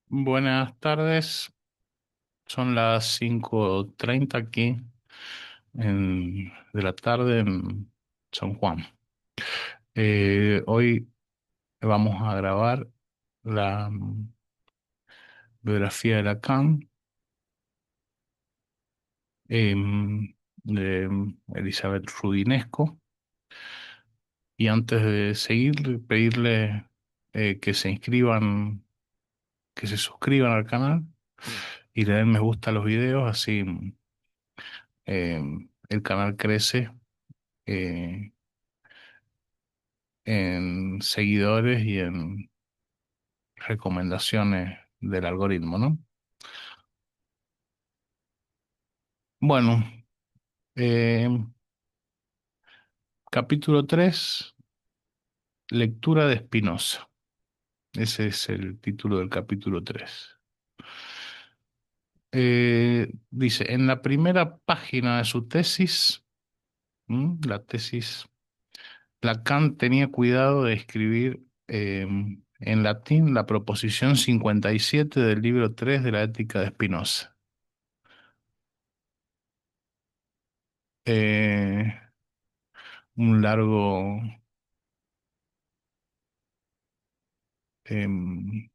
Buenas tardes, son las 5:30 aquí de la tarde en San Juan. Hoy vamos a grabar la biografía de Lacan, de Elizabeth Rudinesco, y antes de seguir, pedirle que se inscriban, que se suscriban al canal y le den me gusta a los videos, así el canal crece. eh, en seguidores y en recomendaciones del algoritmo, ¿no? Bueno, eh, capítulo 3, lectura de Spinoza. Ese es el título del capítulo 3. Dice, en la primera página de su tesis, la tesis, Lacan tenía cuidado de escribir en latín la proposición 57 del libro 3 de la Ética de Spinoza. Eh, un largo em,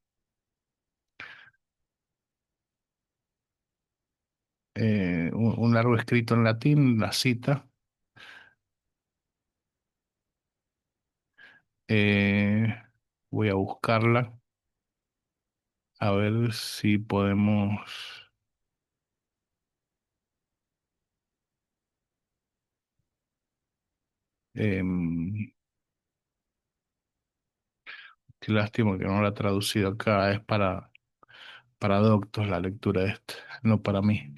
un largo escrito en latín, la cita. Eh, Voy a buscarla a ver si podemos. em, Qué lástima que no la he traducido acá, es para doctos la lectura esta, no para mí.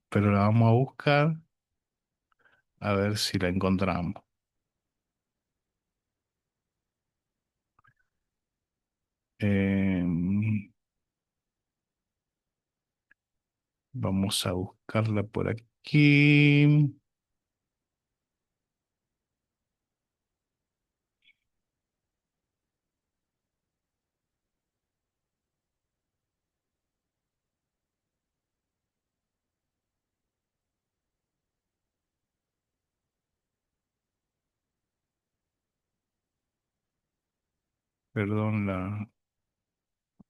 Pero la vamos a buscar a ver si la encontramos. Em, Vamos a buscarla por aquí. Perdón la.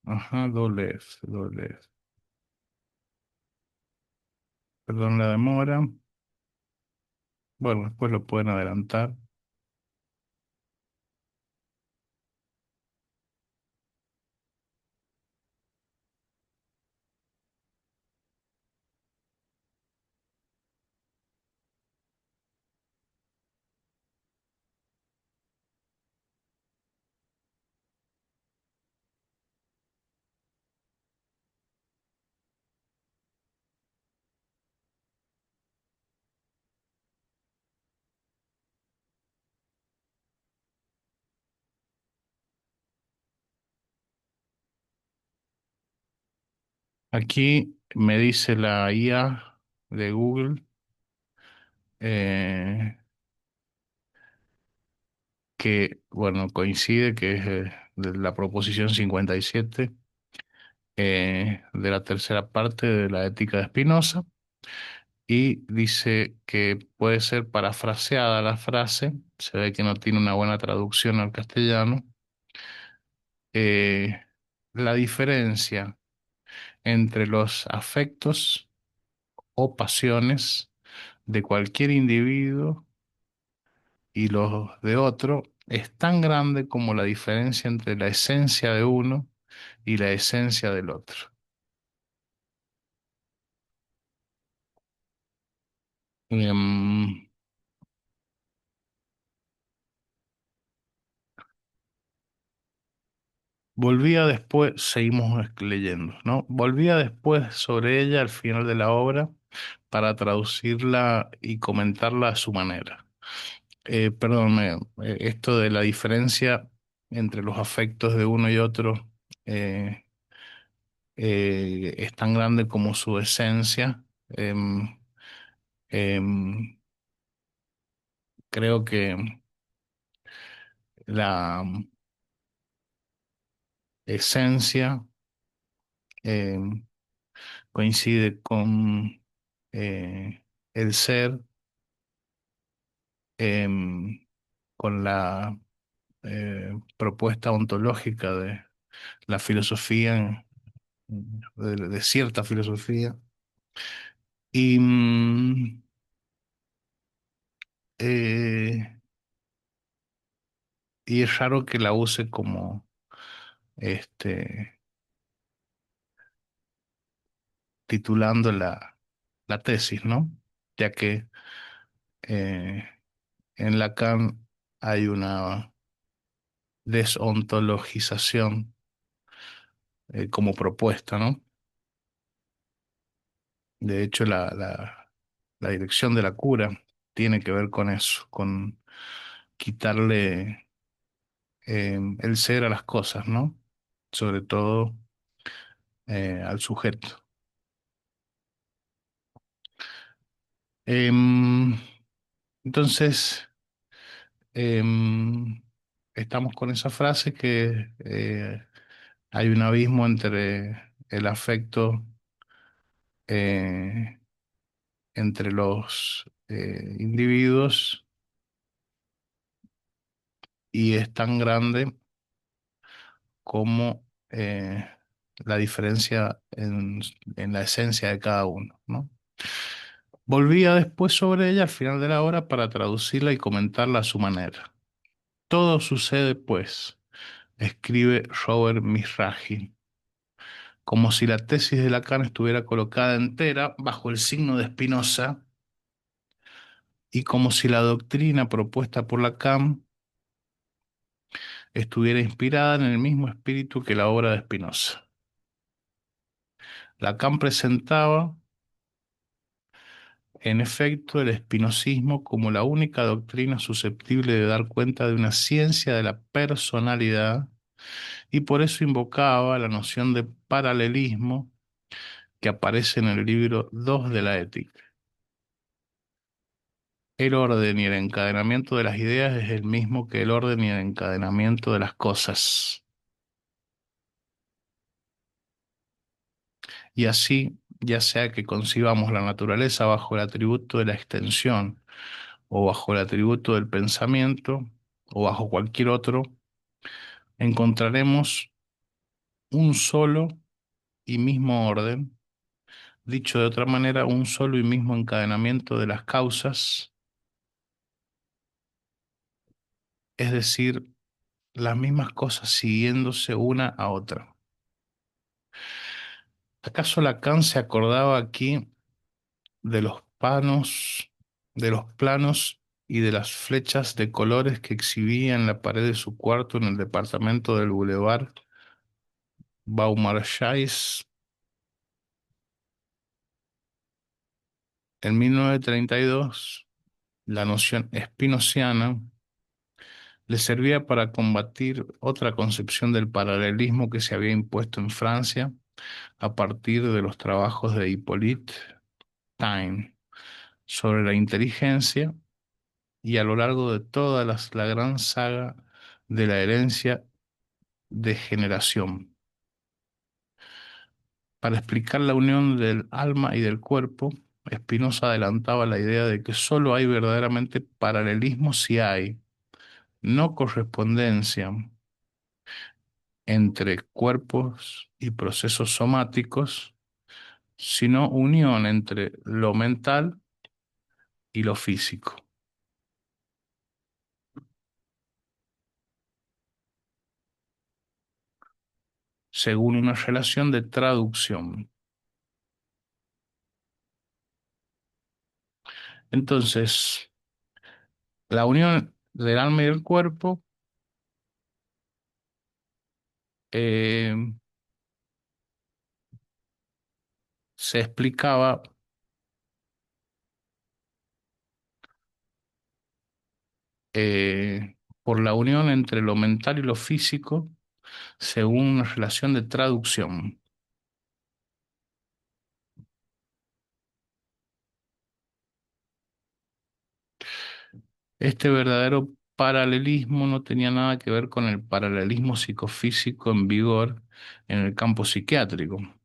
Ajá, doble F, doble F. Perdón la demora. Bueno, después lo pueden adelantar. Aquí me dice la IA de Google eh, que, bueno, coincide que es de la proposición 57 de la tercera parte de la Ética de Spinoza, y dice que puede ser parafraseada la frase, se ve que no tiene una buena traducción al castellano. eh, la diferencia entre los afectos o pasiones de cualquier individuo y los de otro es tan grande como la diferencia entre la esencia de uno y la esencia del otro. Em, Volvía después, seguimos leyendo, ¿no? Volvía después sobre ella al final de la obra para traducirla y comentarla a su manera. Perdón, esto de la diferencia entre los afectos de uno y otro eh, es tan grande como su esencia. Em, Creo que la esencia. eh, coincide con el ser, con la propuesta ontológica de la filosofía, de cierta filosofía. Y, eh, y es raro que la use como este, titulando la tesis, ¿no? Ya que eh, en Lacan hay una desontologización como propuesta, ¿no? De hecho, la dirección de la cura tiene que ver con eso, con quitarle el ser a las cosas, ¿no? Sobre todo al sujeto. Em, entonces, em, estamos con esa frase que hay un abismo entre el afecto eh, entre los individuos y es tan grande como la diferencia en la esencia de cada uno, ¿no? Volvía después sobre ella al final de la hora para traducirla y comentarla a su manera. Todo sucede, pues, escribe Robert Mizrahi, como si la tesis de Lacan estuviera colocada entera bajo el signo de Spinoza y como si la doctrina propuesta por Lacan estuviera inspirada en el mismo espíritu que la obra de Spinoza. Lacan presentaba, en efecto, el espinosismo como la única doctrina susceptible de dar cuenta de una ciencia de la personalidad y por eso invocaba la noción de paralelismo que aparece en el libro 2 de la Ética. El orden y el encadenamiento de las ideas es el mismo que el orden y el encadenamiento de las cosas. Y así, ya sea que concibamos la naturaleza bajo el atributo de la extensión, o bajo el atributo del pensamiento, o bajo cualquier otro, encontraremos un solo y mismo orden, dicho de otra manera, un solo y mismo encadenamiento de las causas, es decir, las mismas cosas siguiéndose una a otra. ¿Acaso Lacan se acordaba aquí de los panos, de los planos y de las flechas de colores que exhibía en la pared de su cuarto en el departamento del Boulevard Beaumarchais? En 1932, la noción spinociana le servía para combatir otra concepción del paralelismo que se había impuesto en Francia a partir de los trabajos de Hippolyte Taine sobre la inteligencia y a lo largo de toda la gran saga de la herencia de generación. Para explicar la unión del alma y del cuerpo, Spinoza adelantaba la idea de que sólo hay verdaderamente paralelismo si hay no correspondencia entre cuerpos y procesos somáticos, sino unión entre lo mental y lo físico, según una relación de traducción. Entonces, la unión del alma y del cuerpo eh, se explicaba por la unión entre lo mental y lo físico, según una relación de traducción. Este verdadero paralelismo no tenía nada que ver con el paralelismo psicofísico en vigor en el campo psiquiátrico.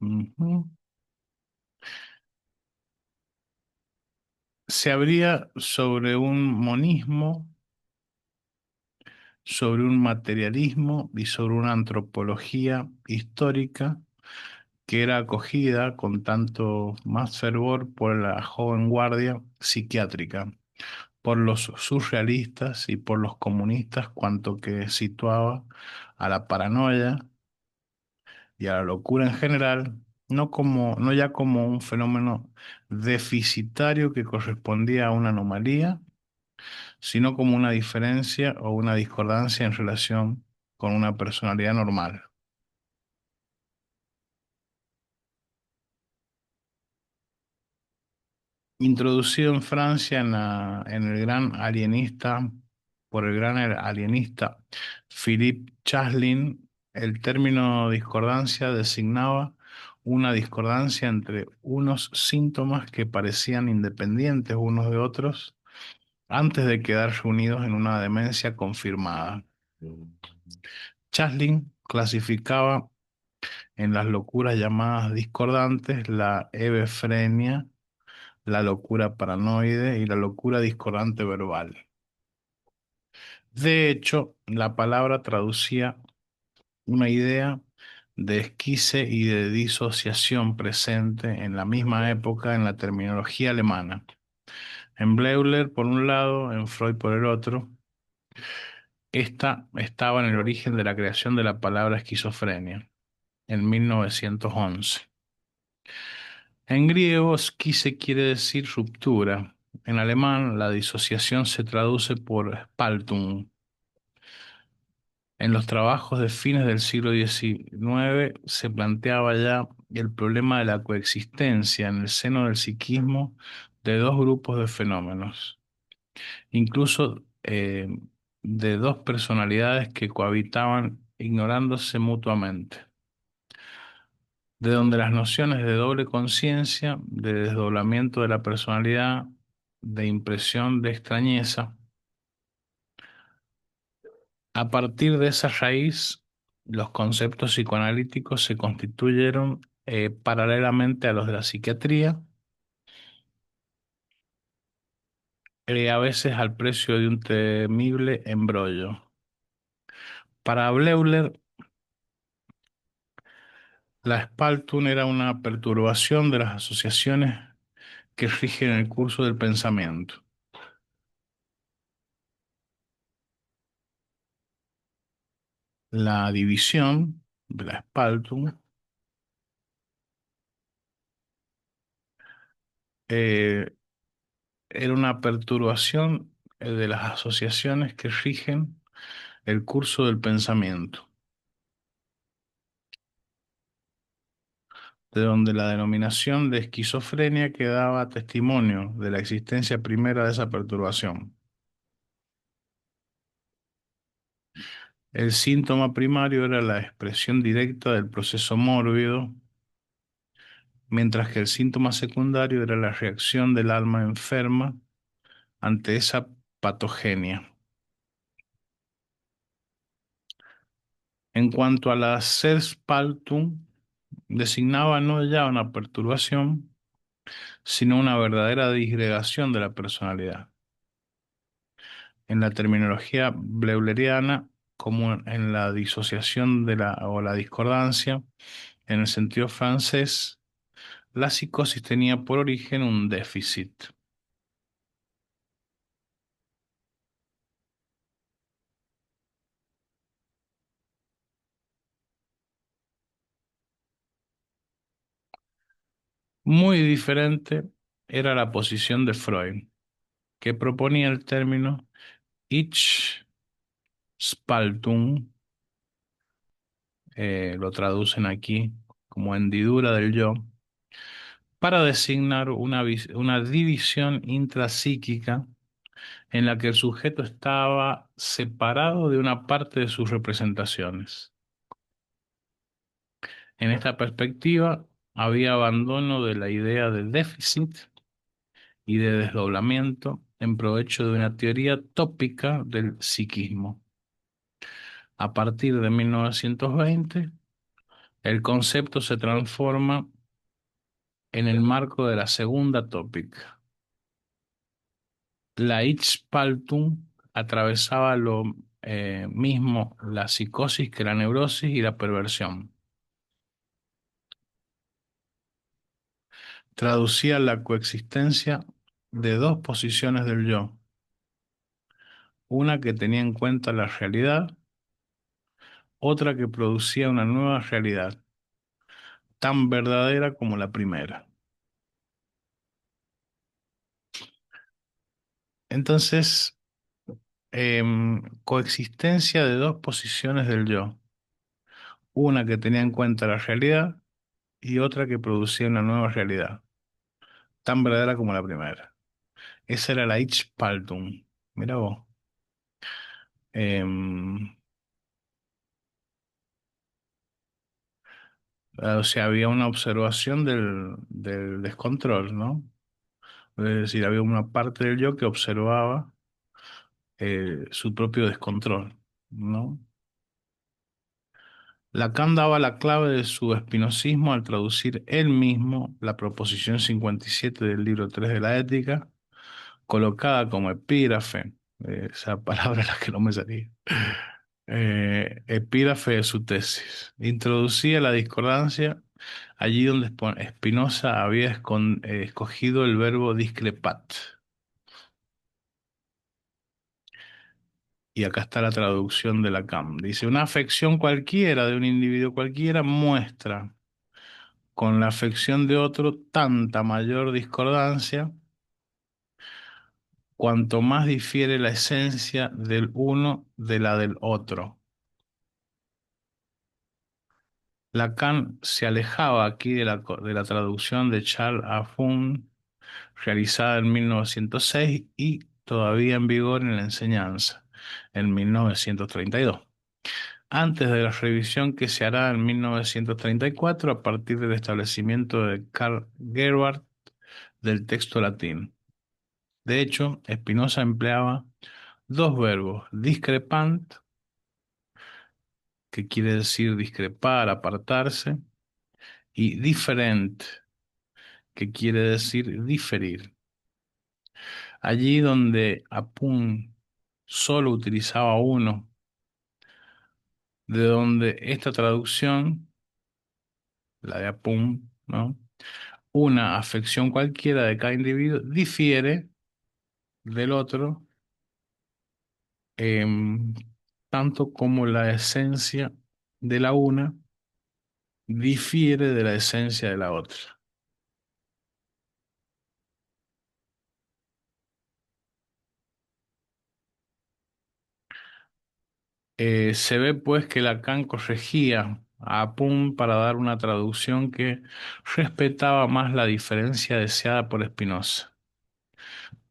Ujú. Se abría sobre un monismo, sobre un materialismo y sobre una antropología histórica que era acogida con tanto más fervor por la joven guardia psiquiátrica, por los surrealistas y por los comunistas, cuanto que situaba a la paranoia y a la locura en general, no ya como un fenómeno deficitario que correspondía a una anomalía, sino como una diferencia o una discordancia en relación con una personalidad normal. Introducido en Francia en el gran alienista, por el gran alienista Philippe Chaslin, el término discordancia designaba una discordancia entre unos síntomas que parecían independientes unos de otros antes de quedar reunidos en una demencia confirmada. Chaslin clasificaba en las locuras llamadas discordantes la hebefrenia, la locura paranoide y la locura discordante verbal. De hecho, la palabra traducía una idea de esquice y de disociación presente en la misma época en la terminología alemana. En Bleuler por un lado, en Freud por el otro, esta estaba en el origen de la creación de la palabra esquizofrenia, en 1911. En griego, esquise quiere decir ruptura. En alemán, la disociación se traduce por Spaltung. En los trabajos de fines del siglo XIX se planteaba ya el problema de la coexistencia en el seno del psiquismo de dos grupos de fenómenos, incluso de dos personalidades que cohabitaban ignorándose mutuamente, de donde las nociones de doble conciencia, de desdoblamiento de la personalidad, de impresión de extrañeza. A partir de esa raíz, los conceptos psicoanalíticos se constituyeron paralelamente a los de la psiquiatría, a veces al precio de un temible embrollo. Para Bleuler, la Spaltung era una perturbación de las asociaciones que rigen el curso del pensamiento. La división de la Spaltung eh, era una perturbación de las asociaciones que rigen el curso del pensamiento, de donde la denominación de esquizofrenia quedaba testimonio de la existencia primera de esa perturbación. El síntoma primario era la expresión directa del proceso mórbido, mientras que el síntoma secundario era la reacción del alma enferma ante esa patogenia. En cuanto a la Selbstspaltung, designaba no ya una perturbación, sino una verdadera disgregación de la personalidad. En la terminología bleuleriana, como en la disociación o la discordancia, en el sentido francés, la psicosis tenía por origen un déficit. Muy diferente era la posición de Freud, que proponía el término Ich-Spaltung, lo traducen aquí como hendidura del yo, para designar una división intrapsíquica en la que el sujeto estaba separado de una parte de sus representaciones. En esta perspectiva, había abandono de la idea de déficit y de desdoblamiento en provecho de una teoría tópica del psiquismo. A partir de 1920, El concepto se transforma en el marco de la segunda tópica. La Ichpaltun atravesaba lo mismo la psicosis que la neurosis y la perversión. Traducía la coexistencia de dos posiciones del yo, una que tenía en cuenta la realidad, otra que producía una nueva realidad, tan verdadera como la primera. Entonces, coexistencia de dos posiciones del yo, una que tenía en cuenta la realidad y otra que producía una nueva realidad, tan verdadera como la primera. Esa era la Ichpaltun. Mira vos. Em, o sea, había una observación del descontrol, ¿no? Es decir, había una parte del yo que observaba su propio descontrol, ¿no? Lacan daba la clave de su espinosismo al traducir él mismo la proposición 57 del libro 3 de la Ética, colocada como epígrafe, esa palabra es la que no me salía, epígrafe de su tesis. Introducía la discordancia allí donde Spinoza había escogido el verbo discrepat. Y acá está la traducción de Lacan. Dice, una afección cualquiera de un individuo cualquiera muestra con la afección de otro tanta mayor discordancia cuanto más difiere la esencia del uno de la del otro. Lacan se alejaba aquí de la traducción de Charles Afoun, realizada en 1906 y todavía en vigor en la enseñanza, en 1932, antes de la revisión que se hará en 1934 a partir del establecimiento de Karl Gerhardt del texto latino. De hecho, Spinoza empleaba dos verbos, discrepant, que quiere decir discrepar, apartarse, y different, que quiere decir diferir. Allí donde Apun solo utilizaba uno, de donde esta traducción, la de Apun, ¿no? Una afección cualquiera de cada individuo difiere del otro, em, tanto como la esencia de la una difiere de la esencia de la otra. Se ve pues que Lacan corregía a Apun para dar una traducción que respetaba más la diferencia deseada por Spinoza,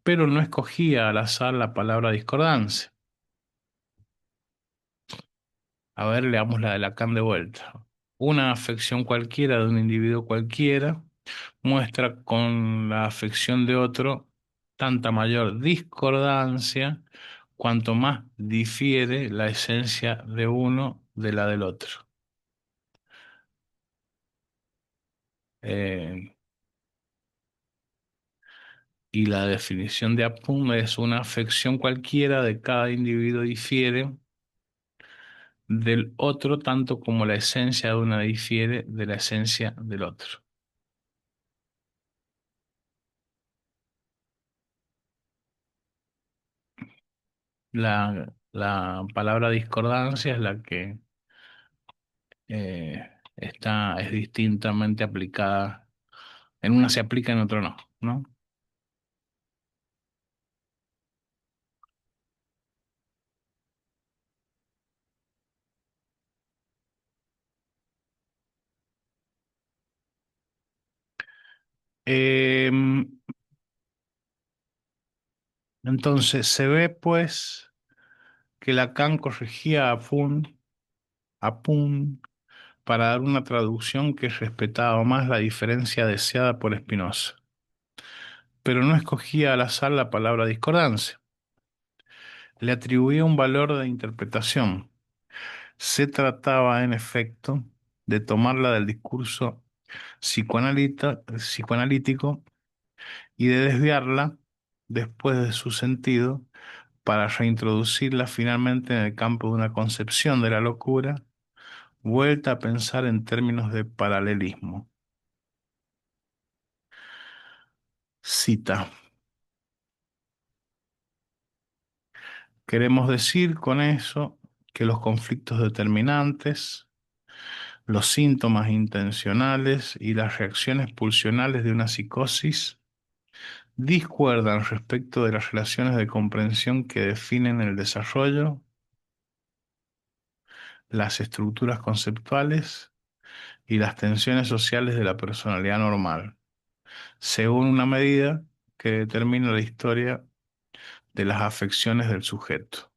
pero no escogía al azar la palabra discordancia. A ver, leamos la de Lacan de vuelta. Una afección cualquiera de un individuo cualquiera muestra con la afección de otro tanta mayor discordancia cuanto más difiere la esencia de uno de la del otro. Eh, y la definición de Apum es una afección cualquiera de cada individuo difiere del otro tanto como la esencia de una difiere de la esencia del otro. La palabra discordancia es la que es distintamente aplicada. En una se aplica, en otro no, ¿no? Entonces se ve pues que Lacan corregía a Pun para dar una traducción que respetaba más la diferencia deseada por Spinoza, pero no escogía al azar la palabra discordancia. Le atribuía un valor de interpretación. Se trataba, en efecto, de tomarla del discurso psicoanalítico y de desviarla después de su sentido para reintroducirla finalmente en el campo de una concepción de la locura, vuelta a pensar en términos de paralelismo. Cita. Queremos decir con eso que los conflictos determinantes, los síntomas intencionales y las reacciones pulsionales de una psicosis discuerdan respecto de las relaciones de comprensión que definen el desarrollo, las estructuras conceptuales y las tensiones sociales de la personalidad normal, según una medida que determina la historia de las afecciones del sujeto.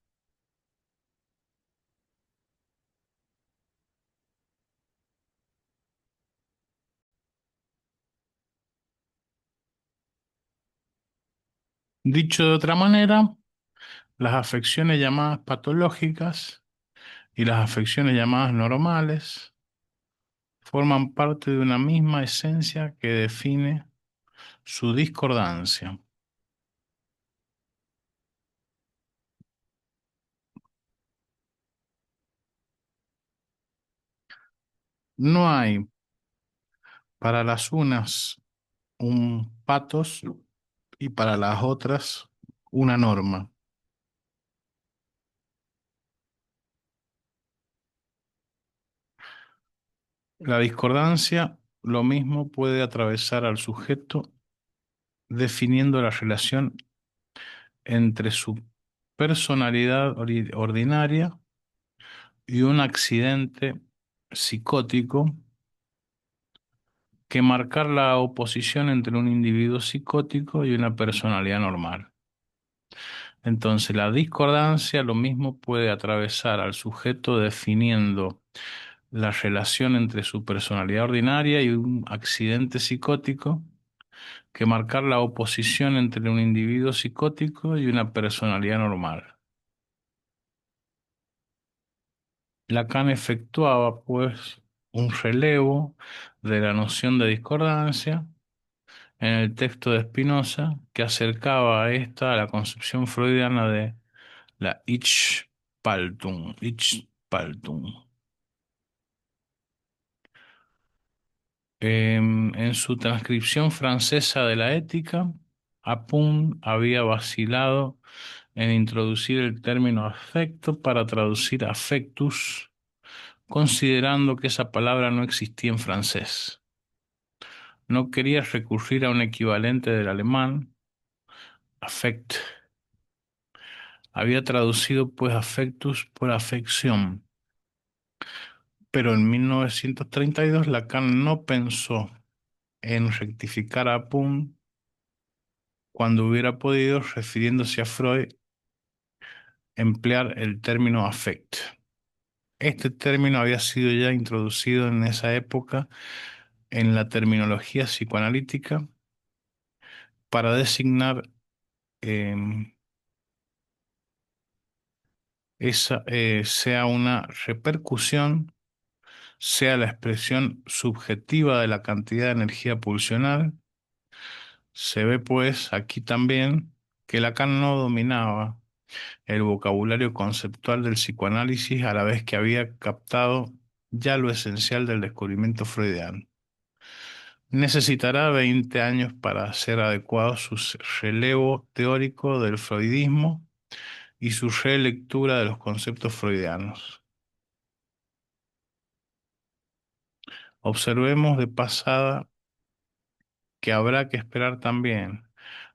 Dicho de otra manera, las afecciones llamadas patológicas y las afecciones llamadas normales forman parte de una misma esencia que define su discordancia. No hay para las unas un patos y para las otras una norma. La discordancia, lo mismo, puede atravesar al sujeto definiendo la relación entre su personalidad ordinaria y un accidente psicótico que marcar la oposición entre un individuo psicótico y una personalidad normal. Entonces, la discordancia lo mismo puede atravesar al sujeto definiendo la relación entre su personalidad ordinaria y un accidente psicótico que marcar la oposición entre un individuo psicótico y una personalidad normal. Lacan efectuaba, pues, un relevo de la noción de discordancia en el texto de Spinoza que acercaba a esta a la concepción freudiana de la Ich-Spaltung. Ich-Spaltung. En su transcripción francesa de la ética, Apun había vacilado en introducir el término afecto para traducir affectus, considerando que esa palabra no existía en francés. No quería recurrir a un equivalente del alemán, affect. Había traducido pues affectus por afección. Pero en 1932 Lacan no pensó en rectificar a Apun cuando hubiera podido, refiriéndose a Freud, emplear el término affect. Este término había sido ya introducido en esa época en la terminología psicoanalítica para designar em, sea una repercusión, sea la expresión subjetiva de la cantidad de energía pulsional. Se ve pues aquí también que Lacan no dominaba el vocabulario conceptual del psicoanálisis a la vez que había captado ya lo esencial del descubrimiento freudiano. Necesitará 20 años para hacer adecuado su relevo teórico del freudismo y su relectura de los conceptos freudianos. Observemos de pasada que habrá que esperar también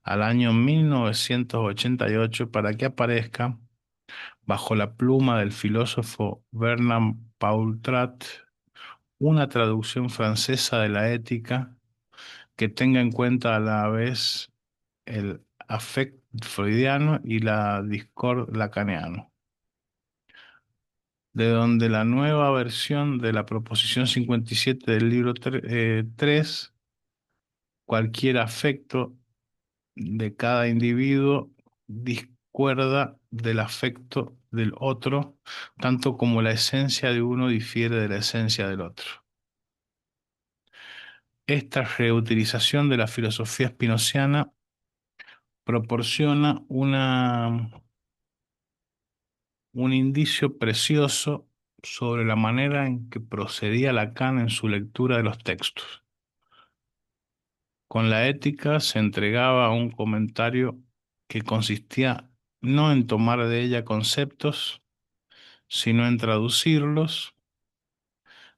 al año 1988 para que aparezca, bajo la pluma del filósofo Bernard Paultrat, una traducción francesa de la ética que tenga en cuenta a la vez el affect freudiano y la discord lacaniano, de donde la nueva versión de la proposición 57 del libro 3, cualquier afecto de cada individuo discuerda del afecto del otro, tanto como la esencia de uno difiere de la esencia del otro. Esta reutilización de la filosofía spinoziana proporciona un indicio precioso sobre la manera en que procedía Lacan en su lectura de los textos. Con la ética se entregaba a un comentario que consistía no en tomar de ella conceptos, sino en traducirlos,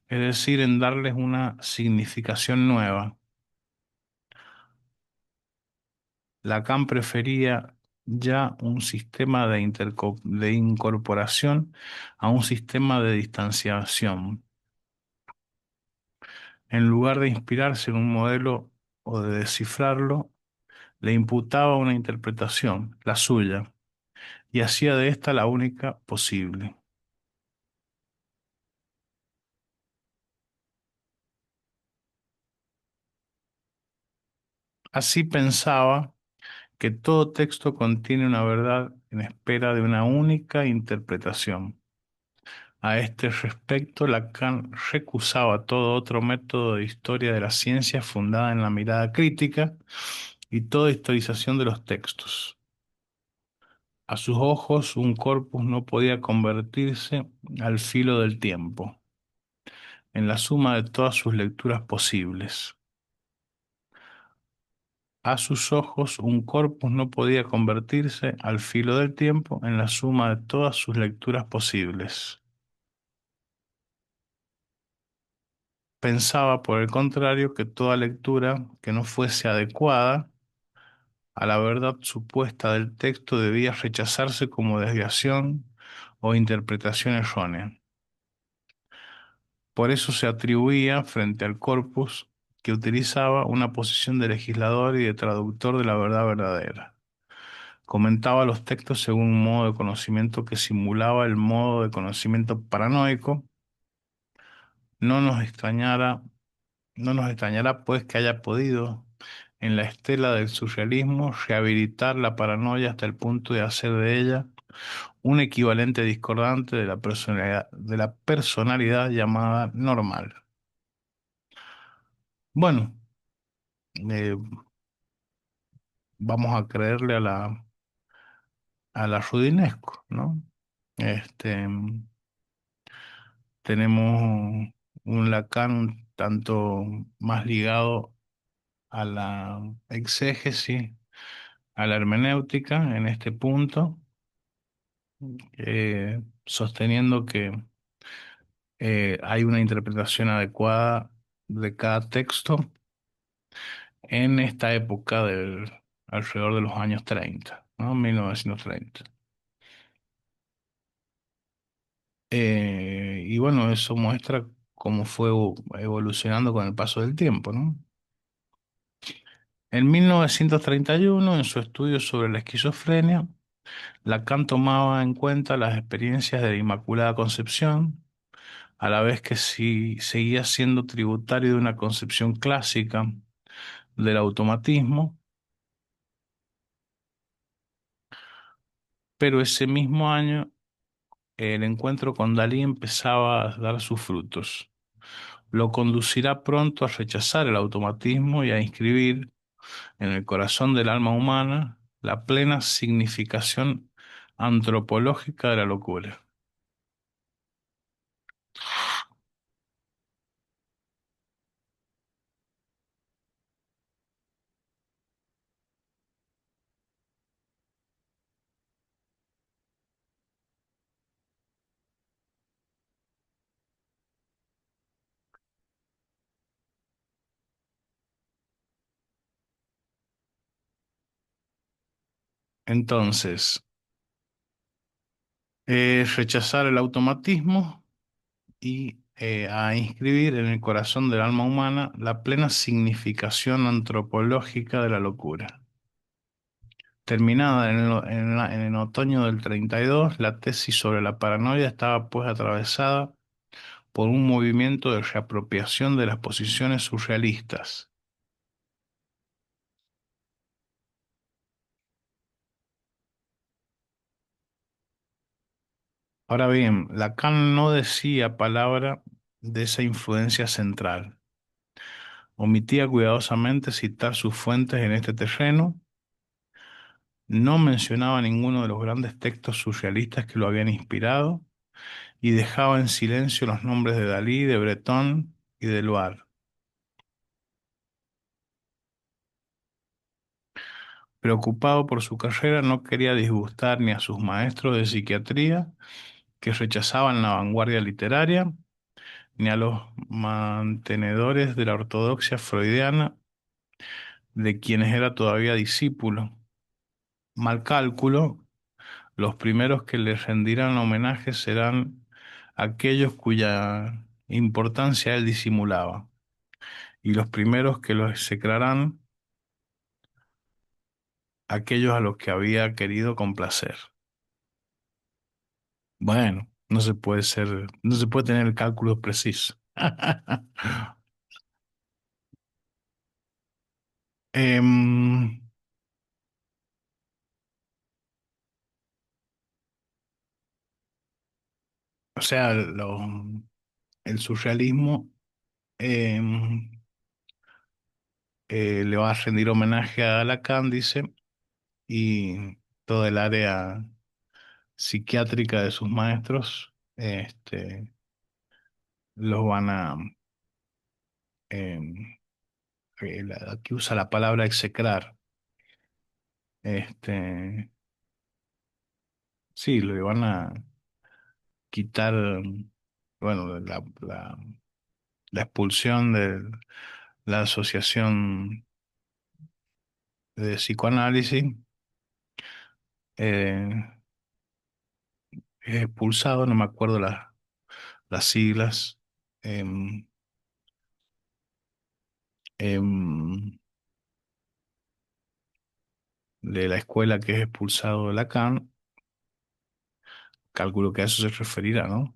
es decir, en darles una significación nueva. Lacan prefería ya un sistema de incorporación a un sistema de distanciación. En lugar de inspirarse en un modelo o de descifrarlo, le imputaba una interpretación, la suya, y hacía de esta la única posible. Así pensaba que todo texto contiene una verdad en espera de una única interpretación. A este respecto, Lacan recusaba todo otro método de historia de la ciencia fundada en la mirada crítica y toda historización de los textos. A sus ojos, un corpus no podía convertirse al filo del tiempo, en la suma de todas sus lecturas posibles. A sus ojos, un corpus no podía convertirse al filo del tiempo en la suma de todas sus lecturas posibles. Pensaba, por el contrario, que toda lectura que no fuese adecuada a la verdad supuesta del texto debía rechazarse como desviación o interpretación errónea. Por eso se atribuía, frente al corpus, que utilizaba una posición de legislador y de traductor de la verdad verdadera. Comentaba los textos según un modo de conocimiento que simulaba el modo de conocimiento paranoico. No nos extrañara, no nos extrañará pues que haya podido, en la estela del surrealismo, rehabilitar la paranoia hasta el punto de hacer de ella un equivalente discordante de la personalidad llamada normal. Bueno, eh, vamos a creerle a la Rudinesco, ¿no? Este, tenemos un Lacan un tanto más ligado a la exégesis, a la hermenéutica en este punto, sosteniendo que hay una interpretación adecuada de cada texto en esta época alrededor de los años 30, ¿no? 1930. Y bueno, eso muestra cómo fue evolucionando con el paso del tiempo, ¿no? En 1931, en su estudio sobre la esquizofrenia, Lacan tomaba en cuenta las experiencias de la Inmaculada Concepción, a la vez que sí seguía siendo tributario de una concepción clásica del automatismo, pero ese mismo año el encuentro con Dalí empezaba a dar sus frutos. Lo conducirá pronto a rechazar el automatismo y a inscribir en el corazón del alma humana la plena significación antropológica de la locura. Entonces, rechazar el automatismo y a inscribir en el corazón del alma humana la plena significación antropológica de la locura. Terminada en el otoño del 32, la tesis sobre la paranoia estaba pues atravesada por un movimiento de reapropiación de las posiciones surrealistas. Ahora bien, Lacan no decía palabra de esa influencia central. Omitía cuidadosamente citar sus fuentes en este terreno, no mencionaba ninguno de los grandes textos surrealistas que lo habían inspirado y dejaba en silencio los nombres de Dalí, de Breton y de Loire. Preocupado por su carrera, no quería disgustar ni a sus maestros de psiquiatría, que rechazaban la vanguardia literaria, ni a los mantenedores de la ortodoxia freudiana, de quienes era todavía discípulo. Mal cálculo, los primeros que le rendirán homenaje serán aquellos cuya importancia él disimulaba, y los primeros que lo execrarán, aquellos a los que había querido complacer. Bueno, no se puede tener el cálculo preciso. Em, o sea, el surrealismo em, le va a rendir homenaje a Lacan, dice, y toda el área psiquiátrica de sus maestros, los van a, em, aquí usa la palabra execrar, este, sí, le van a quitar, bueno, la expulsión de la asociación de psicoanálisis, eh, es expulsado, no me acuerdo las siglas, em, em, de la escuela que es expulsado de Lacan, calculo que a eso se referirá, ¿no?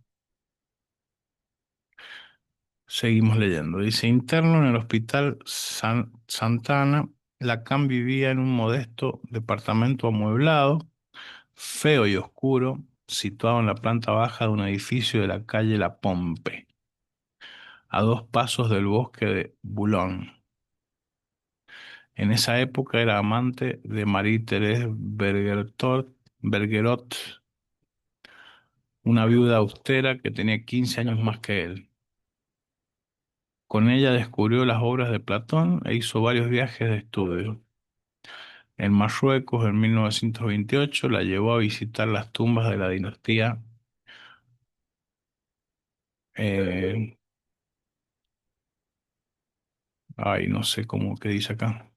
Seguimos leyendo. Dice, interno en el hospital Santa Ana, Lacan vivía en un modesto departamento amueblado, feo y oscuro, situado en la planta baja de un edificio de la calle La Pompe, a 2 pasos del bosque de Boulogne. En esa época era amante de Marie-Thérèse Bergerot, una viuda austera que tenía 15 años más que él. Con ella descubrió las obras de Platón e hizo varios viajes de estudio. En Marruecos, en 1928, la llevó a visitar las tumbas de la dinastía, eh, ay, no sé cómo que dice acá,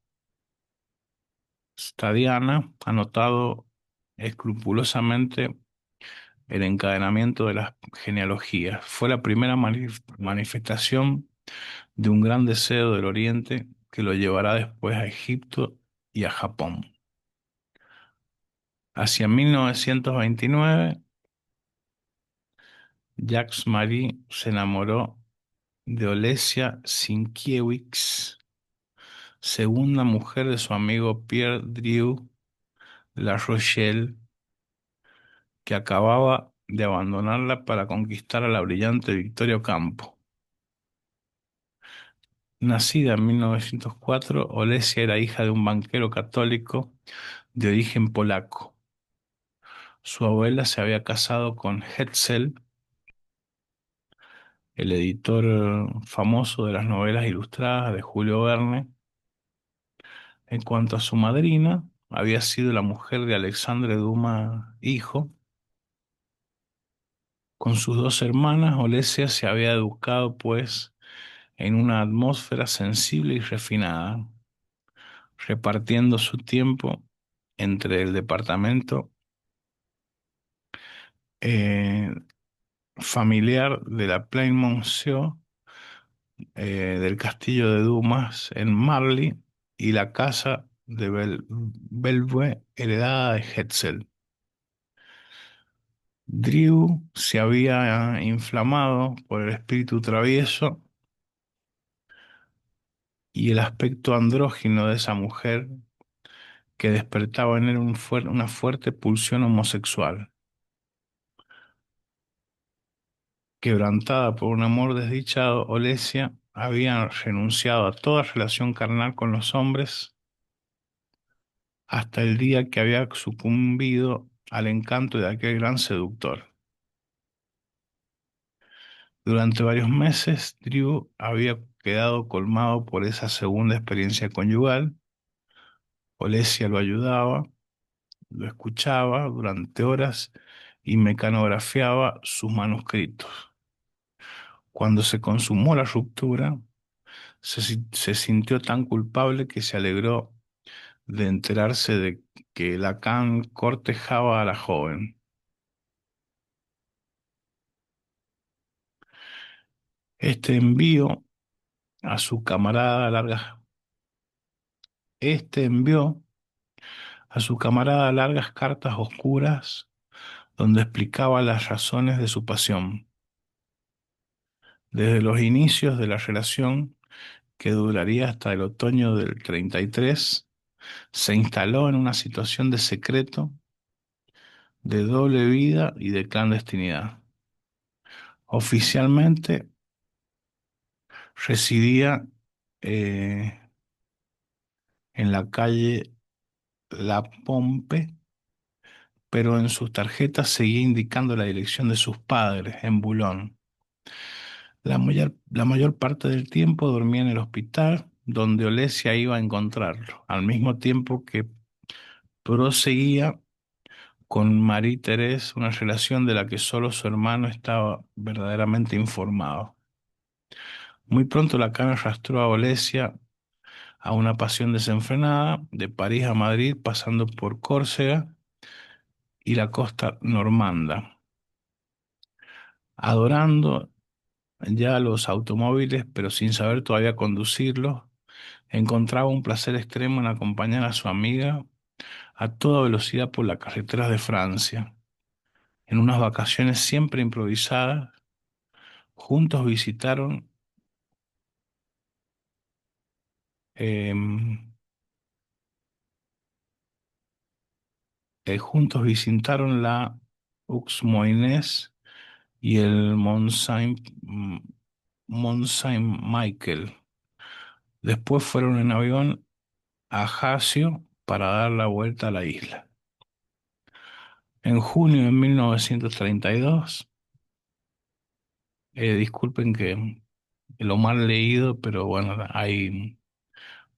Stadiana, anotado escrupulosamente el encadenamiento de las genealogías. Fue la primera manifestación de un gran deseo del Oriente que lo llevará después a Egipto y a Japón. Hacia 1929, Jacques Marie se enamoró de Olesia Sienkiewicz, segunda mujer de su amigo Pierre Drieu La Rochelle, que acababa de abandonarla para conquistar a la brillante Victoria Ocampo. Nacida en 1904, Olesia era hija de un banquero católico de origen polaco. Su abuela se había casado con Hetzel, el editor famoso de las novelas ilustradas de Julio Verne. En cuanto a su madrina, había sido la mujer de Alexandre Dumas, hijo. Con sus 2 hermanas, Olesia se había educado, pues, en una atmósfera sensible y refinada, repartiendo su tiempo entre el departamento eh, familiar de la Plaine Monsieur, del castillo de Dumas en Marly, y la casa de Bellevue heredada de Hetzel. Drew se había inflamado por el espíritu travieso y el aspecto andrógino de esa mujer que despertaba en él una fuerte pulsión homosexual. Quebrantada por un amor desdichado, Olesia había renunciado a toda relación carnal con los hombres hasta el día que había sucumbido al encanto de aquel gran seductor. Durante varios meses, Drew había quedado colmado por esa segunda experiencia conyugal. Olesia lo ayudaba, lo escuchaba durante horas y mecanografiaba sus manuscritos. Cuando se consumó la ruptura, se sintió tan culpable que se alegró de enterarse de que Lacan cortejaba a la joven. Este envió a su camarada largas, este envió a su camarada largas cartas oscuras donde explicaba las razones de su pasión. Desde los inicios de la relación, que duraría hasta el otoño del 33, se instaló en una situación de secreto, de doble vida y de clandestinidad. Oficialmente residía eh, en la calle La Pompe, pero en sus tarjetas seguía indicando la dirección de sus padres en Boulogne. La mayor parte del tiempo dormía en el hospital, donde Olesia iba a encontrarlo, al mismo tiempo que proseguía con Marie-Thérèse una relación de la que solo su hermano estaba verdaderamente informado. Muy pronto Lacan arrastró a Olesia a una pasión desenfrenada, de París a Madrid, pasando por Córcega y la costa normanda, adorando ya los automóviles, pero sin saber todavía conducirlos. Encontraba un placer extremo en acompañar a su amiga a toda velocidad por las carreteras de Francia. En unas vacaciones siempre improvisadas, juntos visitaron, em, juntos visitaron la Uxmoines y el Mont Saint-Michel. Después fueron en avión a Ajaccio para dar la vuelta a la isla. En junio de 1932, disculpen que lo mal leído, pero bueno, hay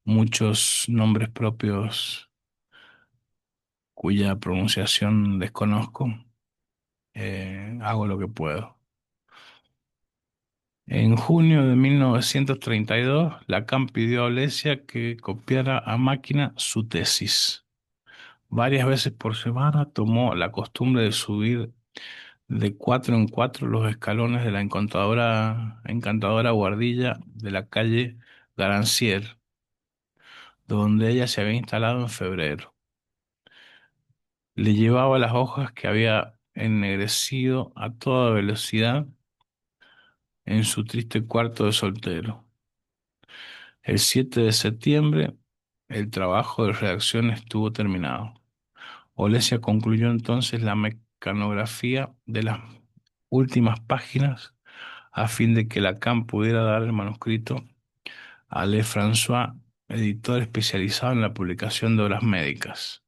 muchos nombres propios cuya pronunciación desconozco. Hago lo que puedo. En junio de 1932, Lacan pidió a Olesia que copiara a máquina su tesis. Varias veces por semana tomó la costumbre de subir de cuatro en cuatro los escalones de la encantadora guardilla de la calle Garancier, donde ella se había instalado en febrero. Le llevaba las hojas que había ennegrecido a toda velocidad en su triste cuarto de soltero. El 7 de septiembre, el trabajo de redacción estuvo terminado. Olesia concluyó entonces la mecanografía de las últimas páginas a fin de que Lacan pudiera dar el manuscrito a Lefrançois, editor especializado en la publicación de obras médicas.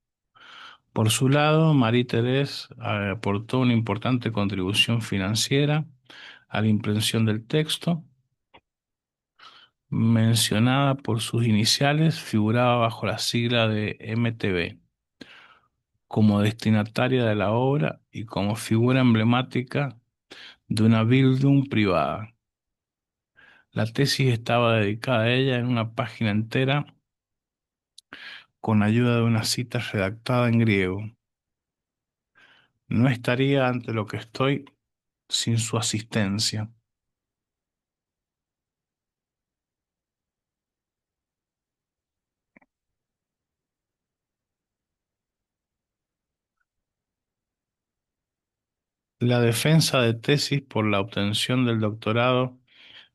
Por su lado, Marie-Thérèse aportó una importante contribución financiera a la impresión del texto. Mencionada por sus iniciales, figuraba bajo la sigla de MTV como destinataria de la obra y como figura emblemática de una Bildung privada. La tesis estaba dedicada a ella en una página entera con ayuda de una cita redactada en griego. No estaría ante lo que estoy sin su asistencia. La defensa de tesis por la obtención del doctorado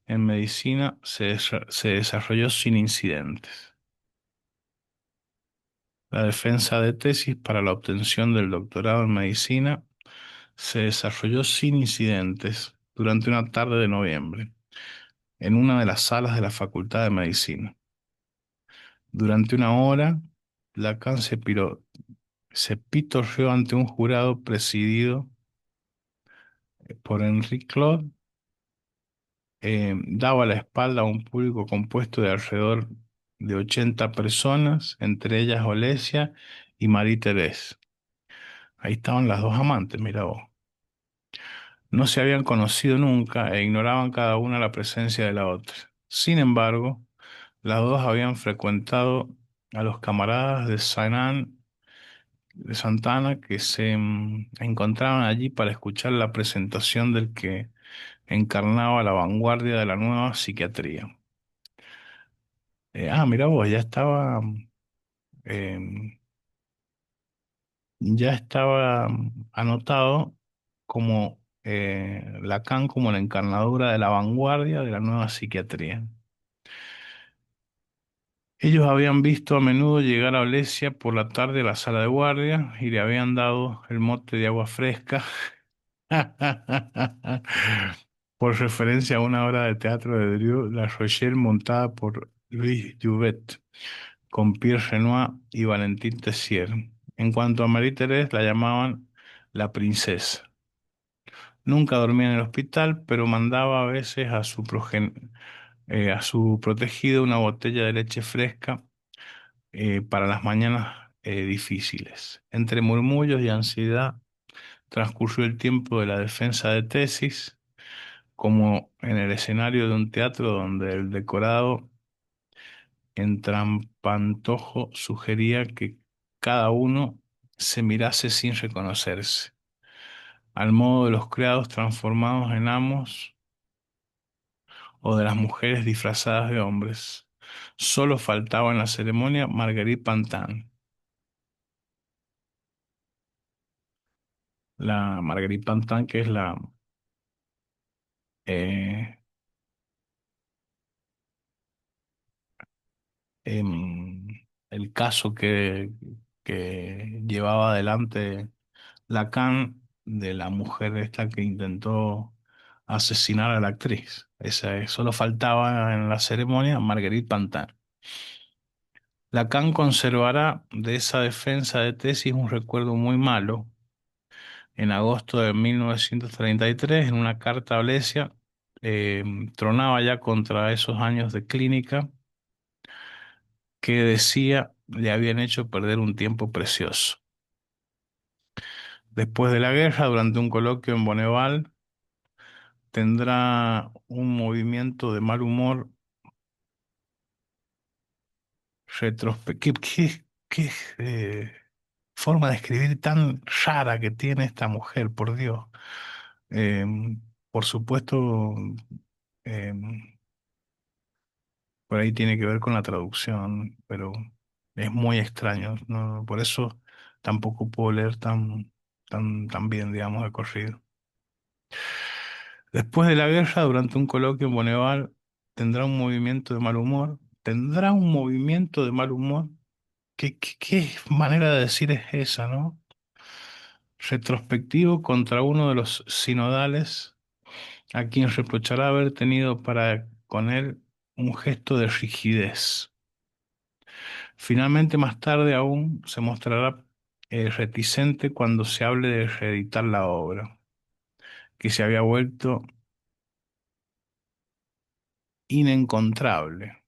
en medicina se desarrolló sin incidentes. La defensa de tesis para la obtención del doctorado en medicina se desarrolló sin incidentes durante una tarde de noviembre. en una de las salas de la Facultad de Medicina. Durante una hora, Lacan se pitorreó ante un jurado presidido por Henri Claude, daba la espalda a un público compuesto de alrededor de 80 personas, entre ellas Olesia y Marie-Thérèse. Ahí estaban las dos amantes, mira vos. No se habían conocido nunca e ignoraban cada una la presencia de la otra. Sin embargo, las dos habían frecuentado a los camaradas de de Santana que se encontraban allí para escuchar la presentación del que encarnaba la vanguardia de la nueva psiquiatría. Mira vos, em, ya estaba anotado como Lacan como la encarnadura de la vanguardia de la nueva psiquiatría. Ellos habían visto a menudo llegar a Olesia por la tarde a la sala de guardia y le habían dado el mote de agua fresca por referencia a una obra de teatro de Drew La Rochelle montada por Louis Jouvet, con Pierre Renoir y Valentin Tessier. En cuanto a Marie-Thérèse, la llamaban la princesa. Nunca dormía en el hospital, pero mandaba a veces a su protegido una botella de leche fresca para las mañanas difíciles. Entre murmullos y ansiedad transcurrió el tiempo de la defensa de tesis, como en el escenario de un teatro donde el decorado en trampantojo sugería que cada uno se mirase sin reconocerse, al modo de los criados transformados en amos o de las mujeres disfrazadas de hombres. Solo faltaba en la ceremonia Marguerite Pantin. La Marguerite Pantin, que es eh, em, el caso que llevaba adelante Lacan de la mujer esta que intentó asesinar a la actriz. Solo faltaba en la ceremonia Marguerite Pantin. Lacan conservará de esa defensa de tesis un recuerdo muy malo. En agosto de 1933, en una carta a Blesia, eh, tronaba ya contra esos años de clínica que decía le habían hecho perder un tiempo precioso. Después de la guerra, durante un coloquio en Bonneval, tendrá un movimiento de mal humor retrospectivo. ¿Qué, forma de escribir tan rara que tiene esta mujer, por Dios? Eh, por supuesto, eh, por ahí tiene que ver con la traducción, pero es muy extraño, ¿no? Por eso tampoco puedo leer tan bien, digamos, de corrido. Después de la guerra, durante un coloquio en Bonneval, tendrá un movimiento de mal humor. ¿Tendrá un movimiento de mal humor? ¿Qué manera de decir es esa, no? Retrospectivo contra uno de los sinodales, a quien reprochará haber tenido para con él un gesto de rigidez. Finalmente, más tarde aún, se mostrará reticente cuando se hable de reeditar la obra, que se había vuelto inencontrable.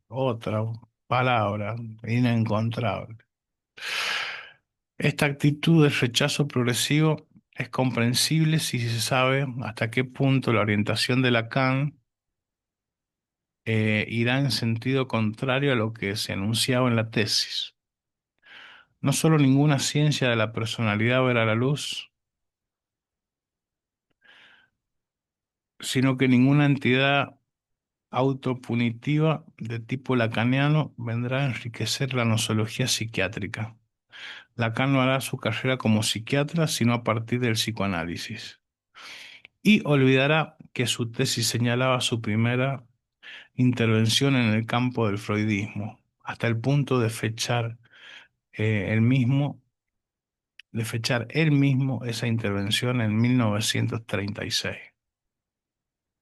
Otra palabra, inencontrable. Esta actitud de rechazo progresivo es comprensible si se sabe hasta qué punto la orientación de Lacan irá en sentido contrario a lo que se anunciaba en la tesis. No solo ninguna ciencia de la personalidad verá la luz, sino que ninguna entidad autopunitiva de tipo lacaniano vendrá a enriquecer la nosología psiquiátrica. Lacan no hará su carrera como psiquiatra, sino a partir del psicoanálisis. Y olvidará que su tesis señalaba su primera intervención en el campo del freudismo, hasta el punto el mismo, de fechar él mismo esa intervención en 1936.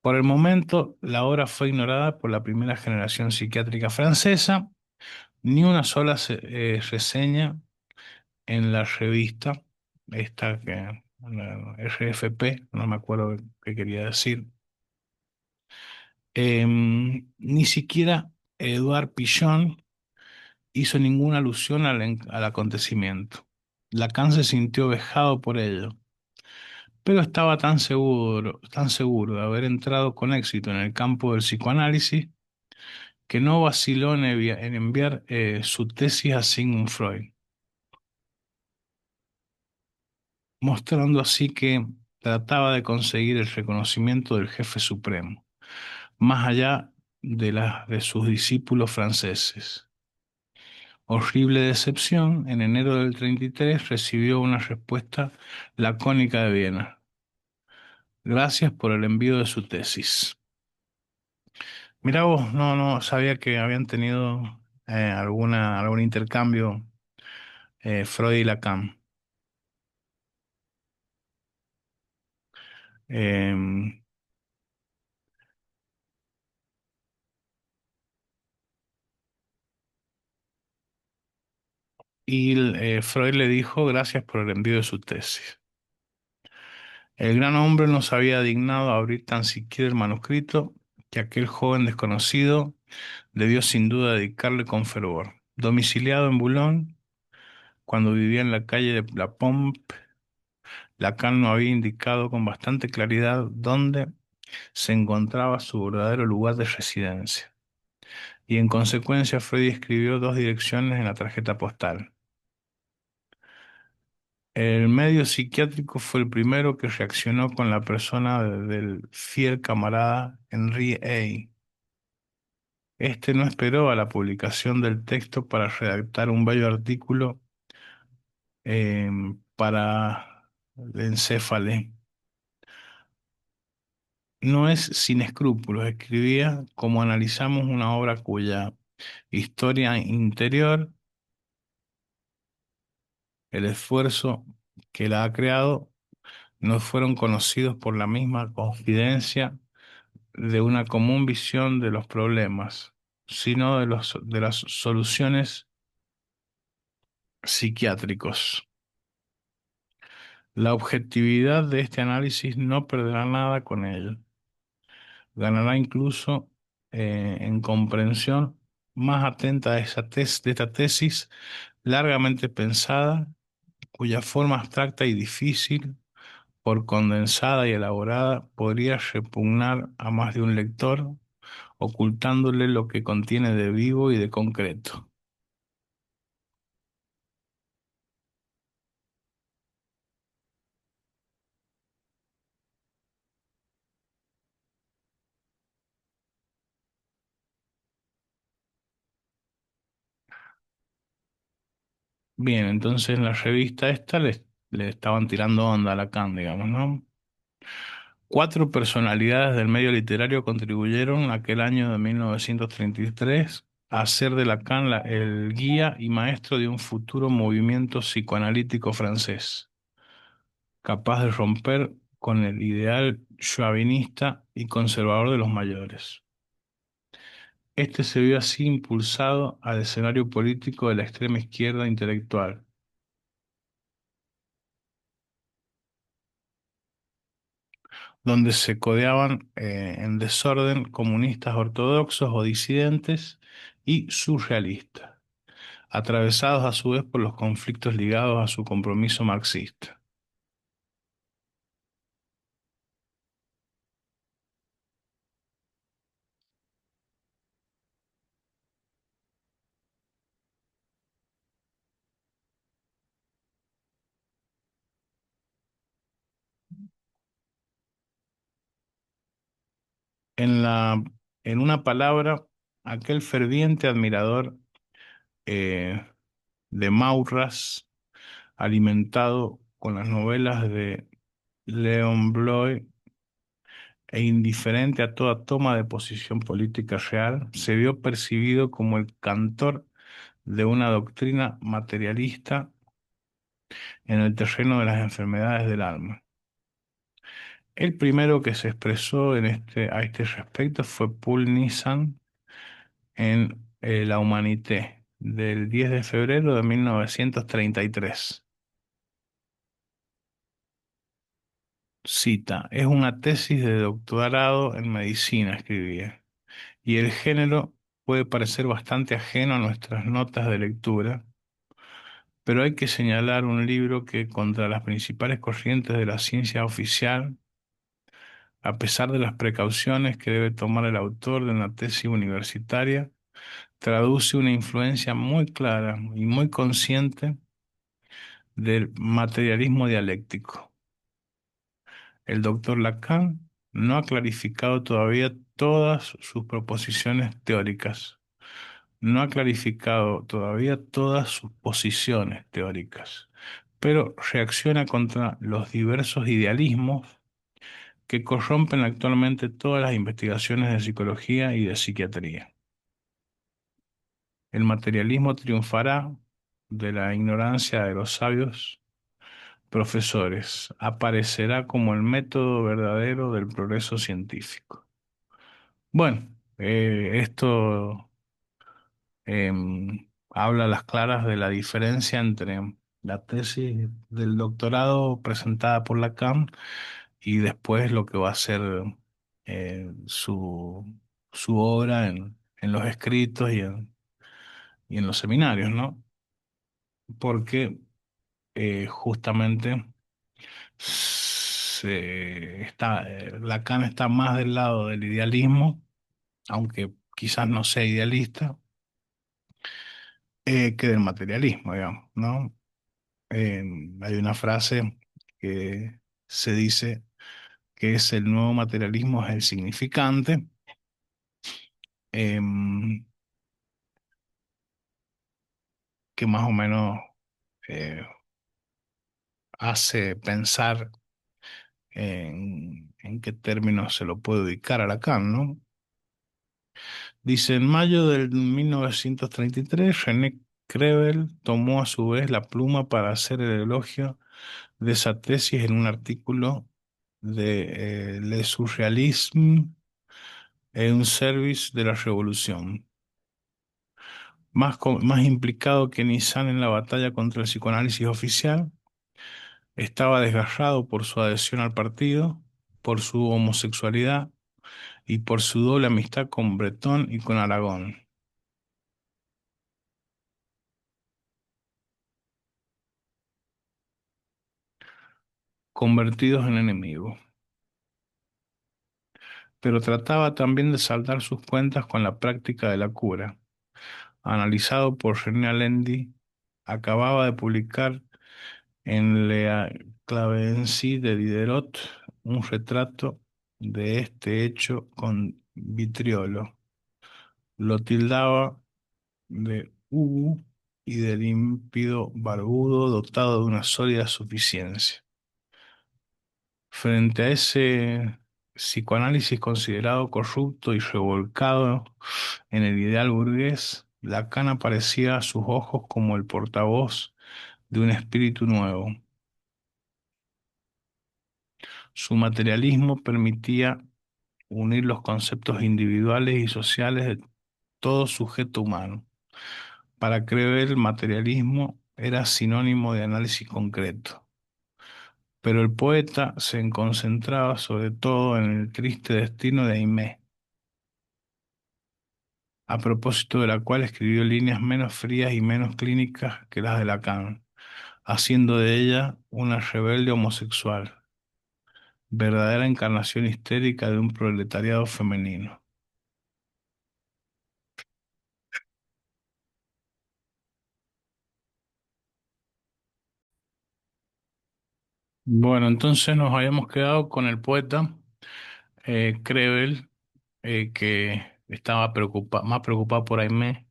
Por el momento, la obra fue ignorada por la primera generación psiquiátrica francesa, ni una sola reseña en la revista, esta que, la RFP, no me acuerdo qué quería decir. Ni siquiera Edouard Pichon hizo ninguna alusión al acontecimiento. Lacan se sintió vejado por ello, pero estaba tan seguro de haber entrado con éxito en el campo del psicoanálisis que no vaciló en enviar su tesis a Sigmund Freud, mostrando así que trataba de conseguir el reconocimiento del jefe supremo, más allá de sus discípulos franceses. Horrible decepción, en enero del 33 recibió una respuesta lacónica de Viena. Gracias por el envío de su tesis. Mirá vos, no sabía que habían tenido algún intercambio Freud y Lacan. Eh, Freud le dijo gracias por el envío de su tesis. El gran hombre no se había dignado a abrir tan siquiera el manuscrito que aquel joven desconocido debió sin duda dedicarle con fervor. Domiciliado en Boulogne, cuando vivía en la calle de La Pompe, Lacan no había indicado con bastante claridad dónde se encontraba su verdadero lugar de residencia, y en consecuencia Freud escribió dos direcciones en la tarjeta postal. El medio psiquiátrico fue el primero que reaccionó con la persona del fiel camarada Henri A. Este no esperó a la publicación del texto para redactar un bello artículo para el Encéfale. No es sin escrúpulos, escribía como analizamos una obra cuya historia interior, el esfuerzo que la ha creado, no fueron conocidos por la misma confidencia de una común visión de los problemas, sino de las soluciones psiquiátricos. La objetividad de este análisis no perderá nada con él. Ganará incluso en comprensión más atenta de esta tesis largamente pensada, cuya forma abstracta y difícil, por condensada y elaborada, podría repugnar a más de un lector, ocultándole lo que contiene de vivo y de concreto. Bien, entonces en la revista esta le estaban tirando onda a Lacan, digamos, ¿no? Cuatro personalidades del medio literario contribuyeron aquel año de 1933 a hacer de Lacan el guía y maestro de un futuro movimiento psicoanalítico francés, capaz de romper con el ideal chauvinista y conservador de los mayores. Este se vio así impulsado al escenario político de la extrema izquierda intelectual, donde se codeaban en desorden comunistas ortodoxos o disidentes y surrealistas, atravesados a su vez por los conflictos ligados a su compromiso marxista. En la, en una palabra, aquel ferviente admirador eh, de Maurras, alimentado con las novelas de Leon Bloy e indiferente a toda toma de posición política real, se vio percibido como el cantor de una doctrina materialista en el terreno de las enfermedades del alma. El primero que se expresó a este respecto fue Poul Nielsen en La Humanité del 10 de febrero de 1933. Cita, es una tesis de doctorado en medicina, escribía, y el género puede parecer bastante ajeno a nuestras notas de lectura, pero hay que señalar un libro que, contra las principales corrientes de la ciencia oficial, a pesar de las precauciones que debe tomar el autor de una tesis universitaria, traduce una influencia muy clara y muy consciente del materialismo dialéctico. El doctor Lacan no ha clarificado todavía todas sus proposiciones teóricas, no ha clarificado todavía todas sus posiciones teóricas, pero reacciona contra los diversos idealismos que corrompen actualmente todas las investigaciones de psicología y de psiquiatría. El materialismo triunfará de la ignorancia de los sabios profesores, aparecerá como el método verdadero del progreso científico. Bueno, esto habla a las claras de la diferencia entre la tesis del doctorado presentada por Lacan y después lo que va a ser su obra en los escritos y en los seminarios, ¿no? Porque justamente Lacan está más del lado del idealismo, aunque quizás no sea idealista, que del materialismo, digamos, ¿no? Eh, Hay una frase que se dice que es el nuevo materialismo, es el significante, em, que más o menos eh, hace pensar en qué términos se lo puede ubicar a Lacan, ¿no? Dice, en mayo del 1933, René Crevel tomó a su vez la pluma para hacer el elogio de esa tesis en un artículo de Le Surrealisme et un service de la Revolución. Más implicado que Nizan en la batalla contra el psicoanálisis oficial, estaba desgarrado por su adhesión al partido, por su homosexualidad y por su doble amistad con Bretón y con Aragón, convertidos en enemigos. Pero trataba también de saldar sus cuentas con la práctica de la cura. Analizado por René Alendi, acababa de publicar en Le Clavency de Diderot un retrato de este hecho con vitriolo. Lo tildaba de Ubu y de límpido barbudo dotado de una sólida suficiencia. Frente a ese psicoanálisis considerado corrupto y revolcado en el ideal burgués, Lacan aparecía a sus ojos como el portavoz de un espíritu nuevo. Su materialismo permitía unir los conceptos individuales y sociales de todo sujeto humano. Para creer el materialismo era sinónimo de análisis concreto. Pero el poeta se concentraba sobre todo en el triste destino de Aimé, a propósito de la cual escribió líneas menos frías y menos clínicas que las de Lacan, haciendo de ella una rebelde homosexual, verdadera encarnación histérica de un proletariado femenino. Bueno, entonces nos habíamos quedado con el poeta Crevel, que estaba más preocupado por Aimé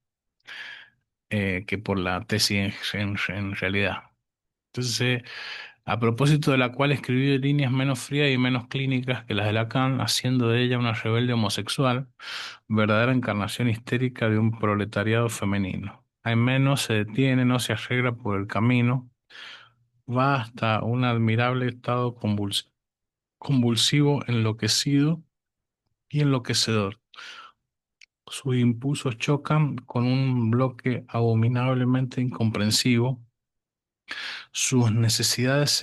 que por la tesis en realidad. Entonces, a propósito de la cual escribió líneas menos frías y menos clínicas que las de Lacan, haciendo de ella una rebelde homosexual, verdadera encarnación histérica de un proletariado femenino. Aimé no se detiene, no se arregla por el camino, va hasta un admirable estado convulsivo, enloquecido y enloquecedor. Sus impulsos chocan con un bloque abominablemente incomprensivo. Sus necesidades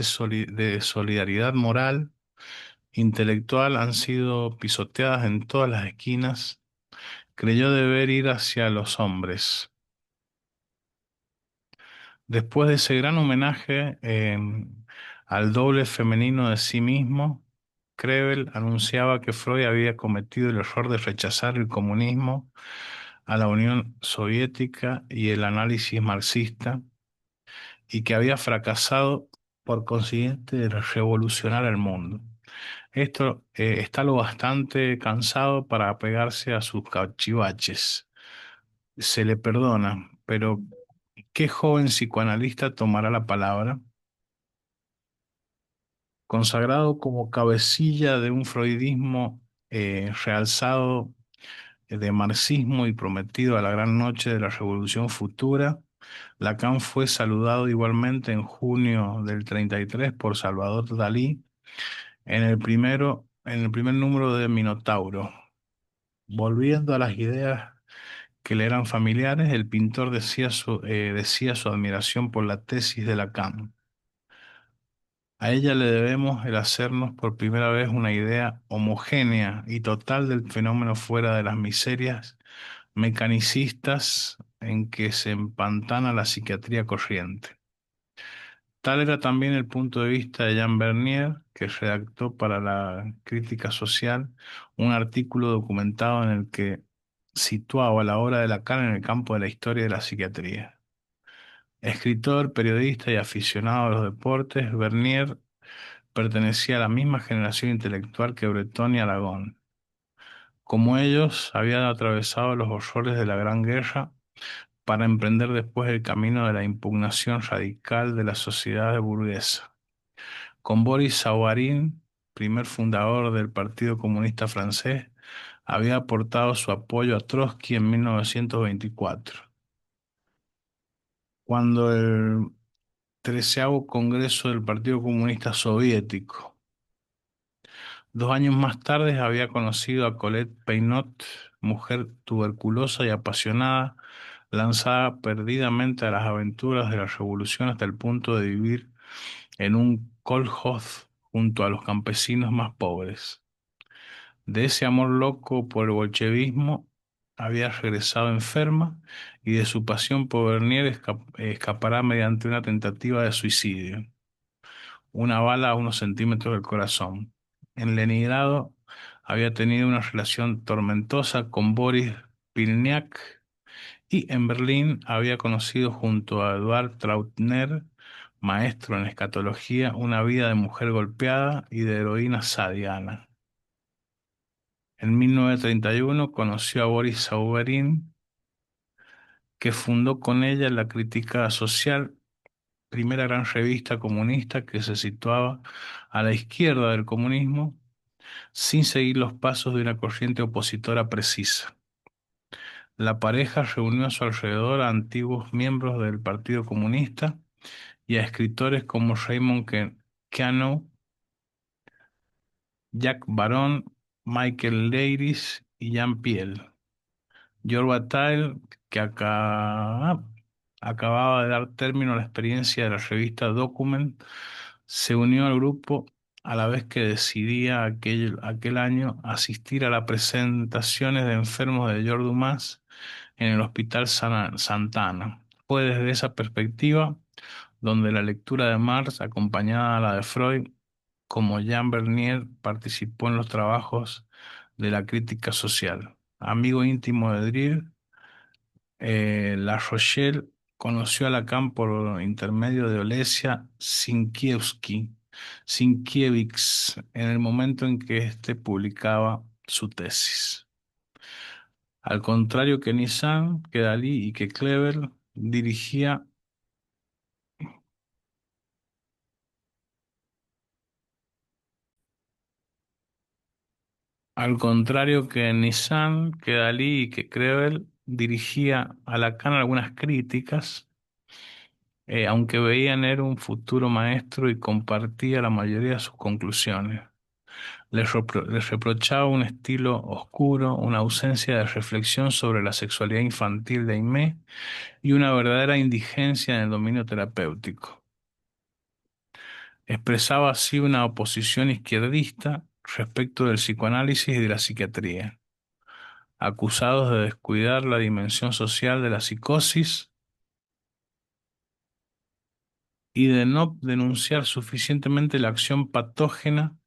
de solidaridad moral, intelectual han sido pisoteadas en todas las esquinas. Creyó deber ir hacia los hombres. Después de ese gran homenaje al doble femenino de sí mismo, Krevel anunciaba que Freud había cometido el error de rechazar el comunismo a la Unión Soviética y el análisis marxista, y que había fracasado por consiguiente de revolucionar el mundo. Esto está lo bastante cansado para apegarse a sus cachivaches. Se le perdona, pero ¿qué joven psicoanalista tomará la palabra? Consagrado como cabecilla de un freudismo realzado de marxismo y prometido a la gran noche de la revolución futura, Lacan fue saludado igualmente en junio del 33 por Salvador Dalí en el primer número de Minotauro. Volviendo a las ideas que le eran familiares, el pintor decía su admiración por la tesis de Lacan. A ella le debemos el hacernos por primera vez una idea homogénea y total del fenómeno fuera de las miserias mecanicistas en que se empantana la psiquiatría corriente. Tal era también el punto de vista de Jean Bernier, que redactó para la Crítica Social un artículo documentado en el que situaba la obra de Lacan en el campo de la historia de la psiquiatría. Escritor, periodista y aficionado a los deportes, Bernier pertenecía a la misma generación intelectual que Breton y Aragón. Como ellos, había atravesado los horrores de la Gran Guerra para emprender después el camino de la impugnación radical de la sociedad burguesa. Con Boris Savarine, primer fundador del Partido Comunista Francés, había aportado su apoyo a Trotsky en 1924, cuando el 13º Congreso del Partido Comunista Soviético. 2 años más tarde había conocido a Colette Peinot, mujer tuberculosa y apasionada, lanzada perdidamente a las aventuras de la revolución hasta el punto de vivir en un kolkhoz junto a los campesinos más pobres. De ese amor loco por el bolchevismo había regresado enferma, y de su pasión por Bernier escapará mediante una tentativa de suicidio. Una bala a unos centímetros del corazón. En Leningrado había tenido una relación tormentosa con Boris Pilniak, y en Berlín había conocido junto a Eduard Trautner, maestro en escatología, una vida de mujer golpeada y de heroína sadiana. En 1931 conoció a Boris Sauberin, que fundó con ella la Crítica Social, primera gran revista comunista que se situaba a la izquierda del comunismo, sin seguir los pasos de una corriente opositora precisa. La pareja reunió a su alrededor a antiguos miembros del Partido Comunista y a escritores como Raymond Queneau, Jacques Baron, Michael Leiris y Jean Piel. George Bataille, que acababa de dar término a la experiencia de la revista Document, se unió al grupo a la vez que decidía aquel año asistir a las presentaciones de enfermos de George Dumas en el Hospital Santana. Fue desde esa perspectiva donde la lectura de Marx, acompañada a la de Freud, como Jean Bernier participó en los trabajos de la crítica social. Amigo íntimo de Drill, La Rochelle conoció a Lacan por intermedio de Olesia Sienkiewicz en el momento en que éste publicaba su tesis. Al contrario que Nizam, que Dalí y que Kleber, dirigía Al contrario que Nizam, que Dalí y que Krevel, dirigía a Lacan algunas críticas, aunque veía en él un futuro maestro y compartía la mayoría de sus conclusiones. Les reprochaba un estilo oscuro, una ausencia de reflexión sobre la sexualidad infantil de Aimé y una verdadera indigencia en el dominio terapéutico. Expresaba así una oposición izquierdista respecto del psicoanálisis y de la psiquiatría, acusados de descuidar la dimensión social de la psicosis y de no denunciar suficientemente la acción patógena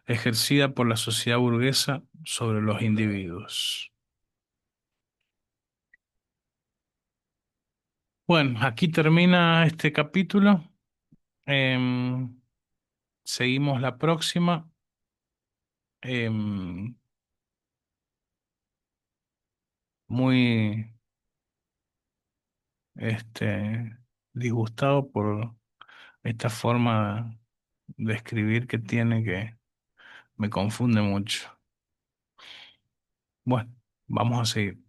ejercida por la sociedad burguesa sobre los individuos. Bueno, aquí termina este capítulo. Em, Seguimos la próxima. Em, Muy disgustado por esta forma de escribir que tiene que me confunde mucho. Bueno, vamos a seguir.